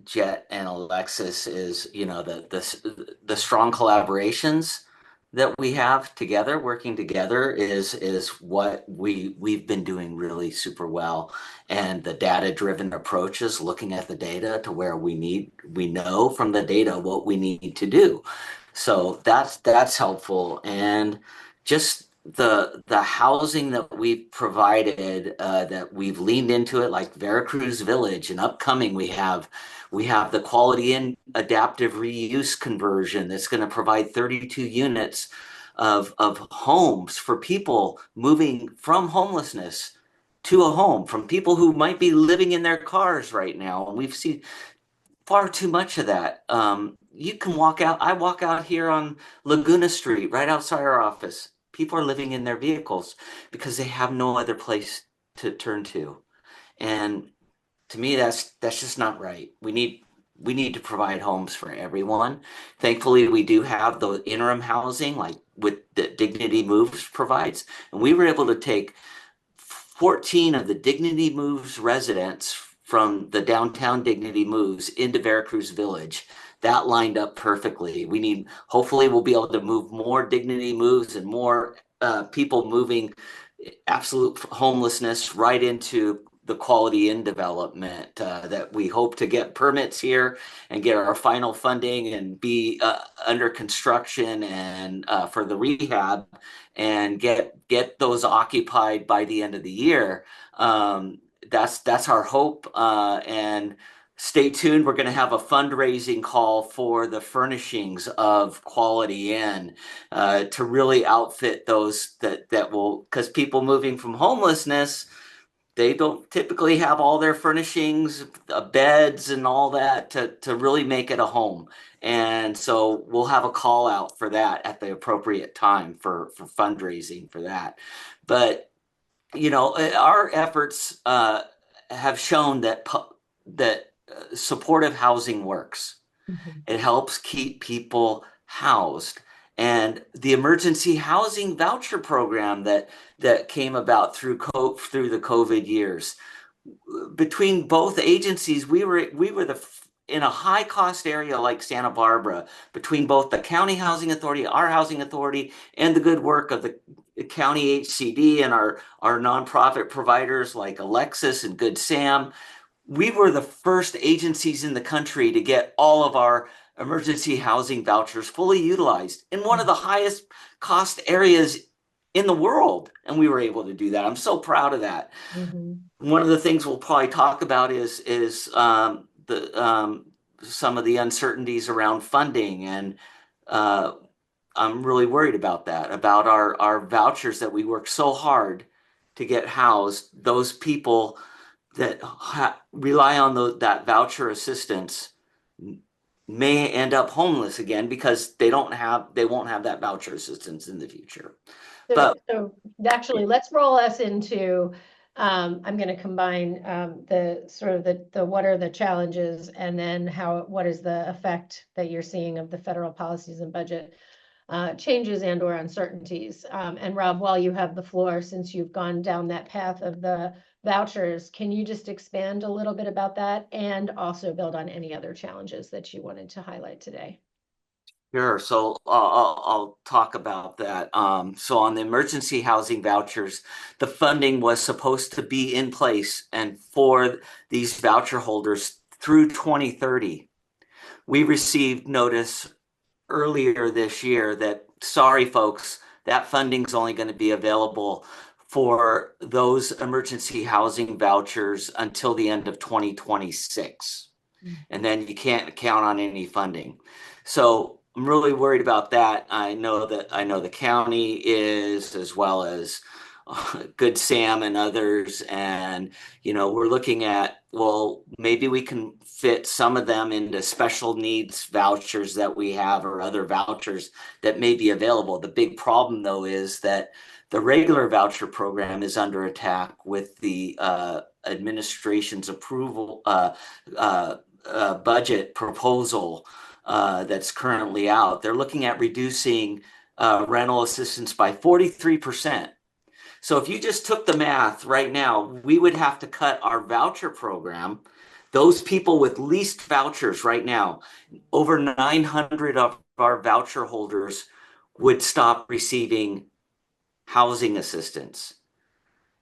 Jet and Alexis is, the strong collaborations that we have together, working together, is what we've been doing really super well. And the data-driven approach is looking at the data to where we know from the data what we need to do. So that's helpful. And just the housing that we've provided, that we've leaned into it, like Veracruz Village, and upcoming we have the quality and adaptive reuse conversion that's going to provide 32 units of homes for people moving from homelessness to a home, from people who might be living in their cars right now. And we've seen far too much of that. You can walk out. I walk out here on Laguna Street, right outside our office. People are living in their vehicles because they have no other place to turn to. And to me, that's just not right. We need to provide homes for everyone. Thankfully, we do have the interim housing, like with the Dignity Moves provides, and we were able to take 14 of the Dignity Moves residents from the downtown Dignity Moves into Veracruz Village. That lined up perfectly. Hopefully, we'll be able to move more Dignity Moves and more people moving absolute homelessness right into the quality in development, that we hope to get permits here and get our final funding and be under construction and for the rehab and get those occupied by the end of the year. That's our hope. And stay tuned. We're going to have a fundraising call for the furnishings of Quality Inn, to really outfit those that will, because people moving from homelessness, they don't typically have all their furnishings, beds and all that to really make it a home. And so we'll have a call out for that at the appropriate time for fundraising for that. But our efforts have shown that supportive housing works. Mhm. It helps keep people housed. And the emergency housing voucher program that came about through the COVID years, between both agencies, we were in a high cost area like Santa Barbara, between both the county housing authority, our housing authority, and the good work of the county HCD and our nonprofit providers like Alexis and Good Sam. We were the first agencies in the country to get all of our emergency housing vouchers fully utilized in one of the highest cost areas in the world. And we were able to do that. I'm so proud of that. Mhm. One of the things we'll probably talk about is the some of the uncertainties around funding, and I'm really worried about that, about our vouchers that we work so hard to get housed. Those people that rely on that voucher assistance may end up homeless again because they won't have that voucher assistance in the future. But So actually, let's roll us into, I'm going to combine the sort of the what are the challenges, and then what is the effect that you're seeing of the federal policies and budget changes and or uncertainties. And Rob, while you have the floor, since you've gone down that path of the vouchers, can you just expand a little bit about that and also build on any other challenges that you wanted to highlight today? Sure. So I'll talk about that. So on the emergency housing vouchers, the funding was supposed to be in place and for these voucher holders through 2030. We received notice earlier this year that, sorry, folks, that funding's only going to be available for those emergency housing vouchers until the end of 2026. And then you can't count on any funding. So I'm really worried about that. I know the county is, as well as Good Sam and others, and we're looking at, well, maybe we can fit some of them into special needs vouchers that we have or other vouchers that may be available. The big problem, though, is that the regular voucher program is under attack with the administration's approval budget proposal that's currently out. They're looking at reducing rental assistance by 43%. So if you just took the math right now, we would have to cut our voucher program. Those people with least vouchers right now, over 900 of our voucher holders would stop receiving housing assistance.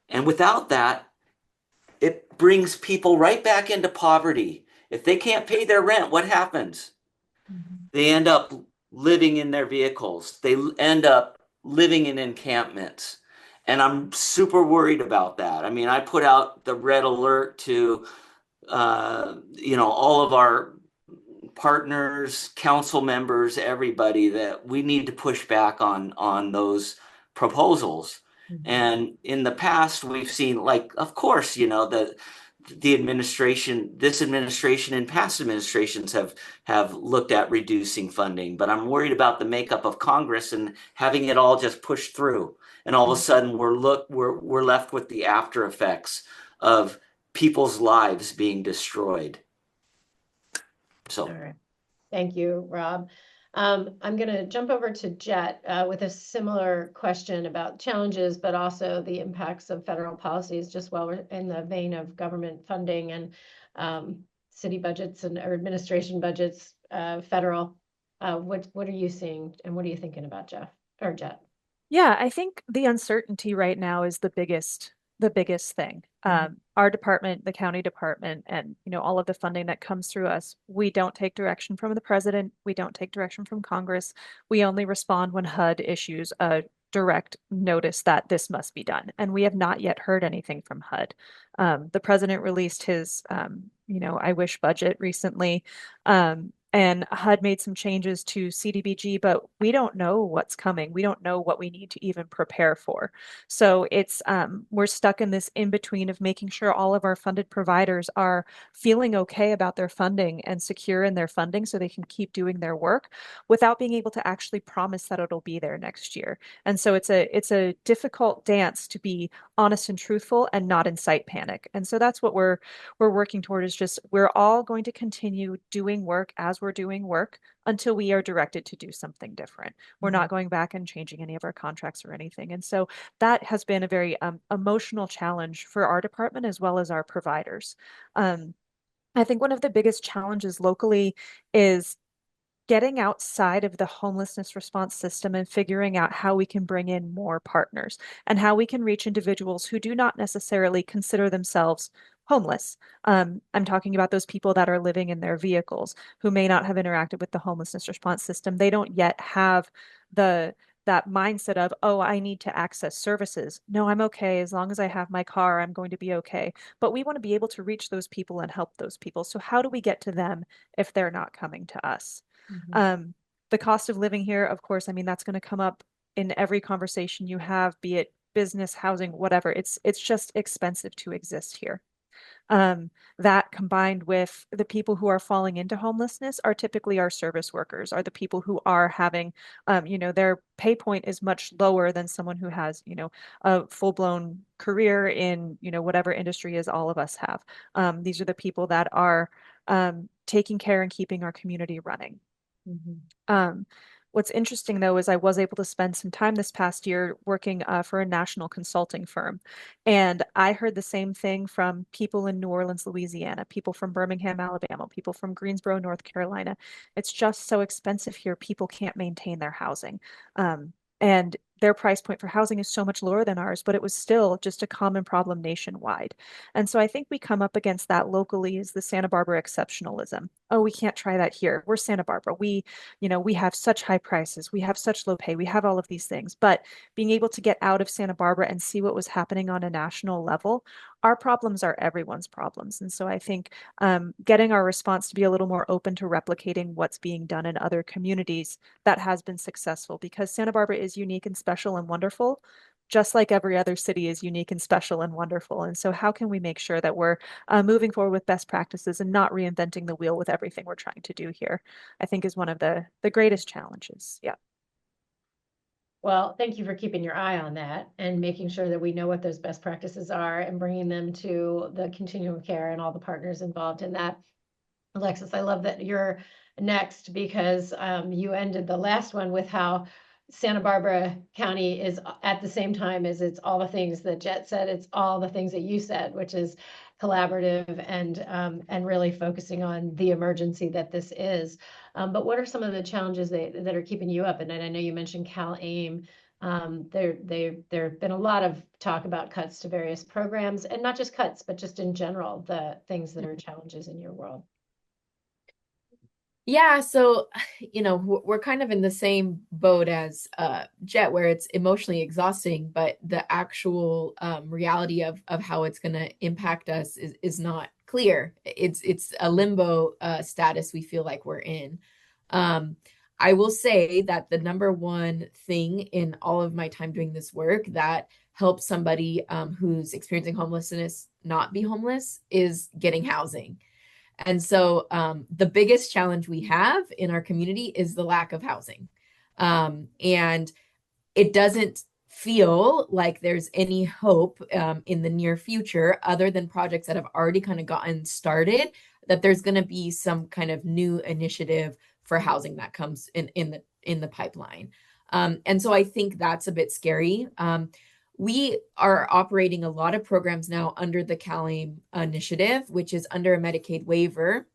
And without that, it brings people right back into poverty. If they can't pay their rent, what happens? They end up living in their vehicles. They end up living in encampments. And I'm super worried about that. I mean, I put out the red alert to all of our partners, council members, everybody, that we need to push back on those proposals. And in the past, we've seen, like, of course, the administration, this administration and past administrations have looked at reducing funding, but I'm worried about the makeup of Congress and having it all just pushed through. And all of a sudden we're left with the after effects of people's lives being destroyed. So. All right. Thank you, Rob. I'm going to jump over to Jet with a similar question about challenges, but also the impacts of federal policies, just while we're in the vein of government funding and city budgets or administration budgets, federal. What are you seeing and what are you thinking about, Jeff or Jet? Yeah, I think the uncertainty right now is the biggest thing. Our department, the county department, and all of the funding that comes through us, we don't take direction from the president. We don't take direction from Congress. We only respond when HUD issues a direct notice that this must be done. And we have not yet heard anything from HUD. The president released his, I wish budget recently. And HUD made some changes to CDBG, but we don't know what's coming. We don't know what we need to even prepare for. So we're stuck in this in between of making sure all of our funded providers are feeling okay about their funding and secure in their funding so they can keep doing their work without being able to actually promise that it'll be there next year. And so it's a difficult dance to be honest and truthful and not incite panic. And so that's what we're working toward, is just we're all going to continue doing work as we're doing work until we are directed to do something different. We're not going back and changing any of our contracts or anything. And so that has been a very emotional challenge for our department as well as our providers. I think one of the biggest challenges locally is getting outside of the homelessness response system and figuring out how we can bring in more partners and how we can reach individuals who do not necessarily consider themselves homeless. I'm talking about those people that are living in their vehicles who may not have interacted with the homelessness response system. They don't yet have that mindset of, oh, I need to access services. No, I'm okay. As long as I have my car, I'm going to be okay. But we want to be able to reach those people and help those people. So how do we get to them if they're not coming to us? The cost of living here, of course, I mean, that's going to come up in every conversation you have, be it business, housing, whatever. It's just expensive to exist here. That combined with the people who are falling into homelessness are typically our service workers, are the people who are having, their pay point is much lower than someone who has, a full-blown career in, whatever industry as all of us have. These are the people that are taking care and keeping our community running. What's interesting though is I was able to spend some time this past year working for a national consulting firm. And I heard the same thing from people in New Orleans, Louisiana, people from Birmingham, Alabama, people from Greensboro, North Carolina. It's just so expensive here. People can't maintain their housing. And their price point for housing is so much lower than ours, but it was still just a common problem nationwide. And so I think we come up against that locally is the Santa Barbara exceptionalism. Oh, we can't try that here. We're Santa Barbara. We have such high prices. We have such low pay. We have all of these things. But being able to get out of Santa Barbara and see what was happening on a national level, our problems are everyone's problems. And so I think getting our response to be a little more open to replicating what's being done in other communities that has been successful, because Santa Barbara is unique and special and wonderful, just like every other city is unique and special and wonderful. And so how can we make sure that we're moving forward with best practices and not reinventing the wheel with everything we're trying to do here, I think is one of the greatest challenges. Yeah. Well, thank you for keeping your eye on that and making sure that we know what those best practices are and bringing them to the continuum of care and all the partners involved in that. Alexis, I love that you're next because you ended the last one with how Santa Barbara County is at the same time as it's all the things that Jet said, it's all the things that you said, which is collaborative and really focusing on the emergency that this is. But what are some of the challenges that are keeping you up at night? I know you mentioned CalAIM. There have been a lot of talk about cuts to various programs, and not just cuts, but just in general, the things that are challenges in your world. Yeah, so we're kind of in the same boat as Jet, where it's emotionally exhausting, but the actual reality of how it's going to impact us is not clear. It's a limbo status we feel like we're in. I will say that the number one thing in all of my time doing this work that helps somebody who's experiencing homelessness not be homeless is getting housing. And so the biggest challenge we have in our community is the lack of housing. And it doesn't feel like there's any hope in the near future, other than projects that have already kind of gotten started, that there's going to be some kind of new initiative for housing that comes in the pipeline. And so I think that's a bit scary. We are operating a lot of programs now under the CalAIM initiative, which is under a Medicaid waiver.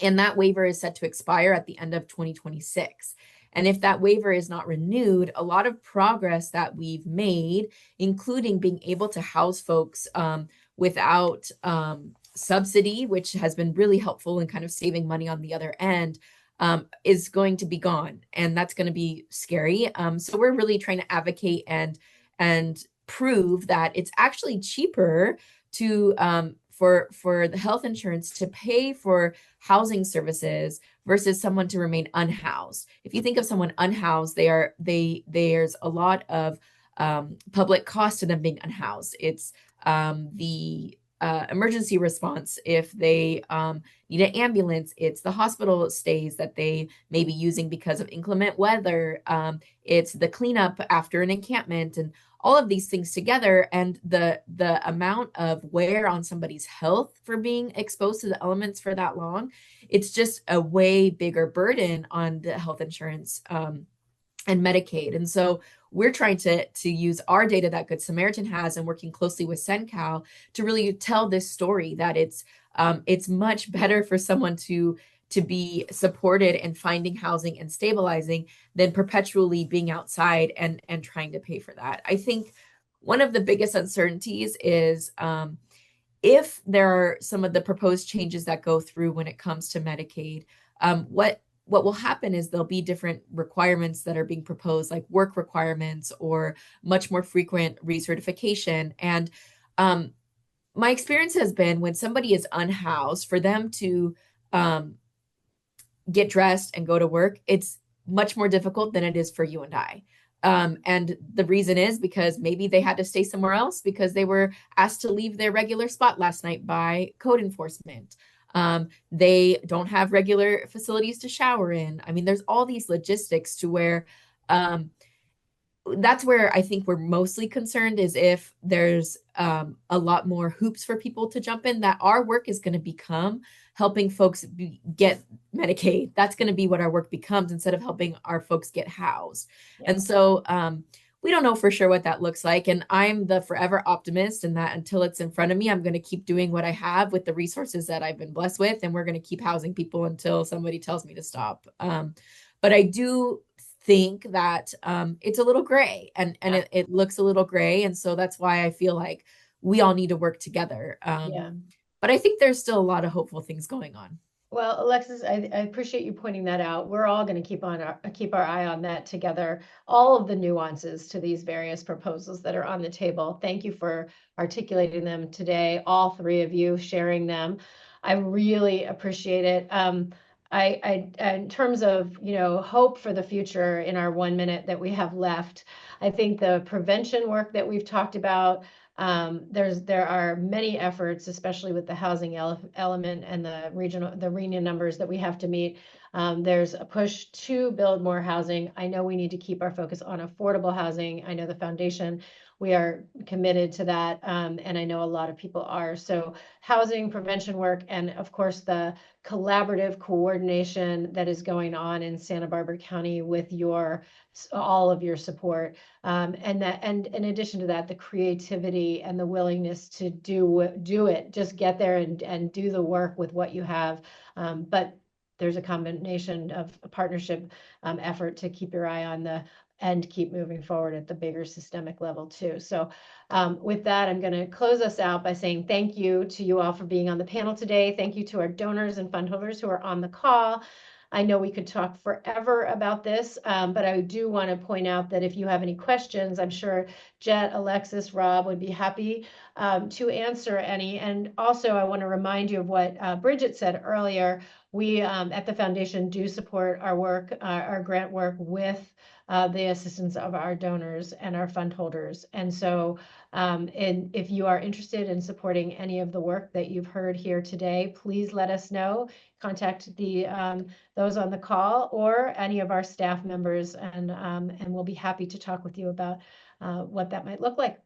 And that waiver is set to expire at the end of 2026. And if that waiver is not renewed, a lot of progress that we've made, including being able to house folks without subsidy, which has been really helpful in kind of saving money on the other end, is going to be gone. And that's going to be scary. So we're really trying to advocate and prove that it's actually cheaper to for the health insurance to pay for housing services versus someone to remain unhoused. If you think of someone unhoused, there's a lot of public cost to them being unhoused. It's the emergency response if they need an ambulance. It's the hospital stays that they may be using because of inclement weather. It's the cleanup after an encampment and all of these things together, and the amount of wear on somebody's health for being exposed to the elements for that long, it's just a way bigger burden on the health insurance and Medicaid. And so we're trying to use our data that Good Samaritan has and working closely with CenCal to really tell this story that it's much better for someone to be supported and finding housing and stabilizing than perpetually being outside and trying to pay for that. I think one of the biggest uncertainties is if there are some of the proposed changes that go through when it comes to Medicaid, what will happen is there'll be different requirements that are being proposed, like work requirements or much more frequent recertification. And my experience has been when somebody is unhoused, for them to get dressed and go to work, it's much more difficult than it is for you and I. And the reason is because maybe they had to stay somewhere else because they were asked to leave their regular spot last night by code enforcement. They don't have regular facilities to shower in. I mean, there's all these logistics to where that's where I think we're mostly concerned, is if there's a lot more hoops for people to jump in, that our work is going to become helping folks get Medicaid. That's going to be what our work becomes, instead of helping our folks get housed. Yeah. And so we don't know for sure what that looks like. And I'm the forever optimist in that until it's in front of me, I'm going to keep doing what I have with the resources that I've been blessed with. And we're going to keep housing people until somebody tells me to stop. But I do think that it's a little gray and it looks a little gray. And so that's why I feel like we all need to work together. But I think there's still a lot of hopeful things going on. Well, Alexis, I appreciate you pointing that out. We're all going to keep our eye on that together, all of the nuances to these various proposals that are on the table. Thank you for articulating them today, all three of you sharing them. I really appreciate it. In terms of, hope for the future in our 1 minute that we have left, I think the prevention work that we've talked about, there are many efforts, especially with the housing element and the RHNA numbers that we have to meet. There's a push to build more housing. I know we need to keep our focus on affordable housing. I know the foundation we are committed to that. And I know a lot of people are. So housing prevention work, and of course, the collaborative coordination that is going on in Santa Barbara County with all of your support. And in addition to that, the creativity and the willingness to do it, just get there and do the work with what you have. But there's a combination of a partnership effort to keep your eye on and keep moving forward at the bigger systemic level too. So with that, I'm going to close us out by saying thank you to you all for being on the panel today. Thank you to our donors and fund holders who are on the call. I know we could talk forever about this, but I do want to point out that if you have any questions, I'm sure Jet, Alexis, Rob would be happy to answer any. And also, I want to remind you of what Bridget said earlier. We at the foundation do support our work, our grant work with the assistance of our donors and our fund holders. And so and if you are interested in supporting any of the work that you've heard here today, please let us know. Contact those on the call or any of our staff members, and we'll be happy to talk with you about what that might look like.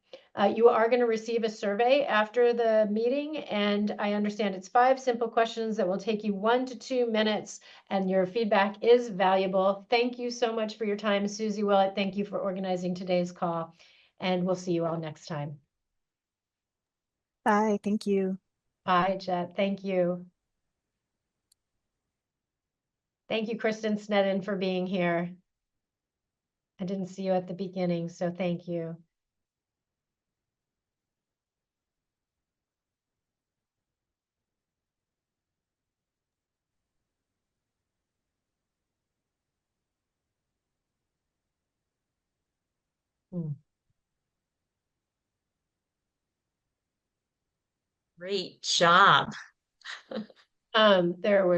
You are going to receive a survey after the meeting, and I understand it's 5 simple questions that will take you 1 to 2 minutes, and your feedback is valuable. Thank you so much for your time, Susie Willett. Thank you for organizing today's call, and we'll see you all next time. Bye. Thank you. Bye, Jet. Thank you. Thank you, Kristen Sneddon, for being here. I didn't see you at the beginning, so thank you. Great job. There were